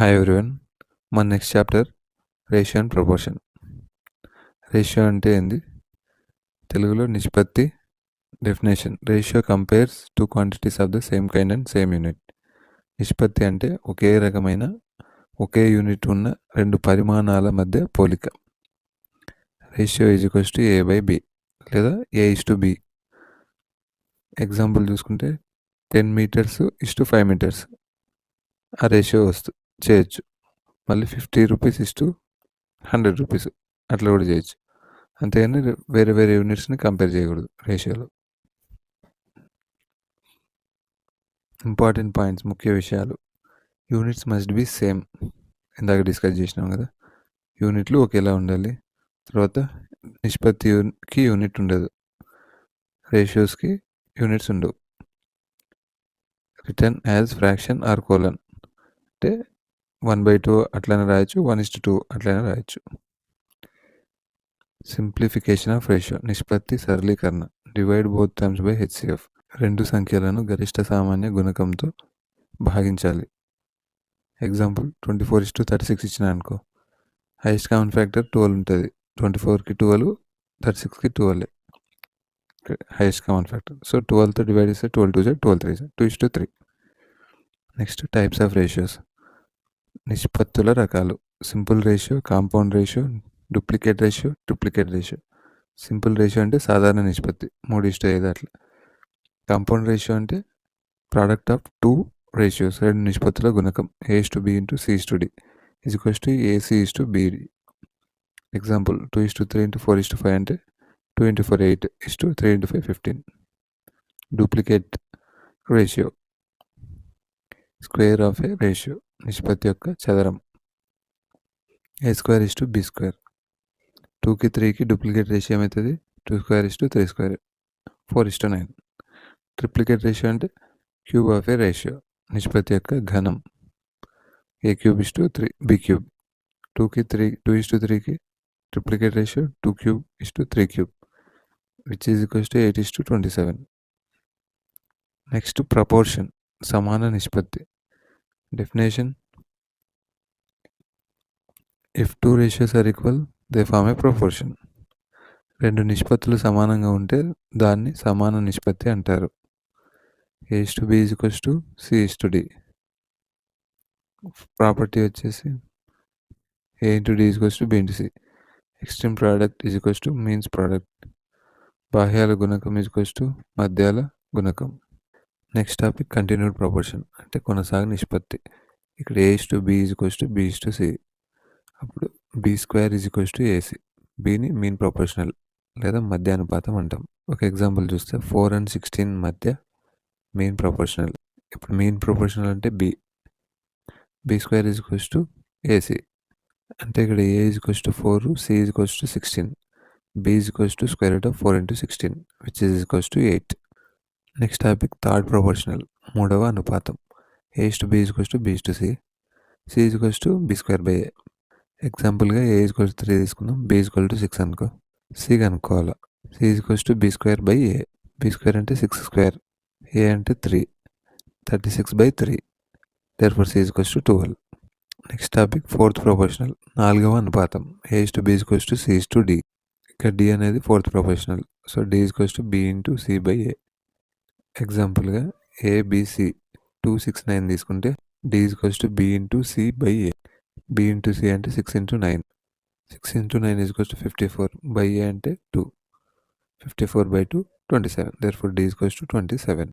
Hi everyone. మన next chapter ratio and proportion. Ratio అంటే ఏంది? తెలుగులో నిష్పత్తి. Definition: ratio compares two quantities of the same kind and same unit. నిష్పత్తి అంటే ఒకే రకమైన ఒకే యూనిట్ ఉన్న రెండు పరిమాణాల మధ్య పోలిక. Ratio is equals to A/B లేదా A/B. ఎగ్జాంపుల్ చూసుకుంటే 10 meters is to 5 meters ఆ రేషియో చేయొచ్చు. మళ్ళీ 50 rupees is to 100 rupees అట్లా కూడా చేయొచ్చు. అంతేగాని వేరే వేరే యూనిట్స్ని కంపేర్ చేయకూడదు రేషియోలో. ఇంపార్టెంట్ పాయింట్స్, ముఖ్య విషయాలు: యూనిట్స్ మస్ట్ బి సేమ్, ఇందాక డిస్కస్ చేసినాం కదా. యూనిట్లు ఒకేలా ఉండాలి. తర్వాత నిష్పత్తికి యూనిట్ ఉండదు, రేషియోస్కి యూనిట్స్ ఉండవు. Return as fraction or colon, అంటే 1/2 అట్లనే రాయొచ్చు, 1:2 అట్లనే రాయొచ్చు. సింప్లిఫికేషన్ ఆఫ్ రేషియో, నిష్పత్తి సరళీకరణ. Divide both terms by HCF, రెండు సంఖ్యలను గరిష్ట సామాన్య గుణకంతో భాగించాలి. ఎగ్జాంపుల్ 24:36 ఇచ్చిన అనుకో, హైయెస్ట్ కామన్ ఫ్యాక్టర్ 12 ఉంటుంది. 24కి 12, 36కి 12 హైయెస్ట్ కామన్ ఫ్యాక్టర్. సో 12తో డివైడ్ చేస్తే 12 2 12 3 2:3. నెక్స్ట్ టైప్స్ ఆఫ్ రేషియోస్, నిష్పత్తుల రకాలు. Simple ratio, compound ratio, duplicate ratio, triplicate ratio. Simple ratio అంటే సాధారణ నిష్పత్తి 3:5 అట్లా. కాంపౌండ్ రేషియో అంటే ప్రోడక్ట్ ఆఫ్ టూ రేషియోస్, రెండు నిష్పత్తుల గుణకం. A/B into C/D is equals to AC/BD. Example 2:3 into 4:5 అంటే 2 into 4 8 is to 3 into 5 15. Duplicate ratio, square of A ratio, నిష్పత్తి యొక్క చదరం. A² is to B². 2కి 3కి డూప్లికేట్ రేషియో ఏమవుతుంది? 2² is to 3², 4:9. ట్రిప్లికేట్ రేషియో అంటే క్యూబ్ ఆఫ్ ఏ రేషియో, నిష్పత్తి యొక్క ఘనం. A³ is to B³. 2 is to 3కి triplicate ratio 2³ is to 3³ which is equals to 8 is to 27. Next proportion, సమాన నిష్పత్తి. Definition: if two ratios are equal they form a proportion. రెండు నిష్పత్తులు సమానంగా ఉంటే దాన్ని సమాన నిష్పత్తి అంటారు. A/B is equals to C/D. Property వచ్చేసి A into D is equals to B into C. Extreme product is equals to means product. బాహ్యాల గుణకం is equals to మధ్యాల గుణకం. నెక్స్ట్ టాపిక్ కంటిన్యూడ్ ప్రపోర్షన్, అంటే కొనసాగు నిష్పత్తి. ఇక్కడ A/B is equals to B/C. అప్పుడు B² is equals to AC. Bని mean proportional లేదా మధ్యానుపాతం అంటాం. ఒక ఎగ్జాంపుల్ చూస్తే 4 and 16 మధ్య మీన్ ప్రపోర్షనల్. ఇప్పుడు మీన్ ప్రపోర్షనల్ అంటే B² is equals to AC. అంటే ఇక్కడ A is equals to 4, C is equals to 16, B is equals to square root of 4 into 16 which is equals to 8. Next topic third proportional, మూడవ అనుపాతం. A/B is equals to B/C. C is equals to B² A. ఎగ్జాంపుల్గా A is equals to 3 తీసుకుందాం, B is equals to 6 అనుకో. C కనుక్కోవాలా. C is equals to B² A. B² అంటే 6², A అంటే 3, 36/3. therefore C is equals to 12. Next topic fourth proportional, నాలుగవ అనుపాతం. A/B is equals to C/D. ఇక్కడ D అనేది fourth proportional, so D is equals to B into C/A. ఎగ్జాంపుల్గా ABC 2 6 9 తీసుకుంటే D is equals to B into C/A. B into C అంటే 6 into 9. 6 into 9 is equals to 54 by A అంటే 2. 54/2 27. therefore D is equals to 27.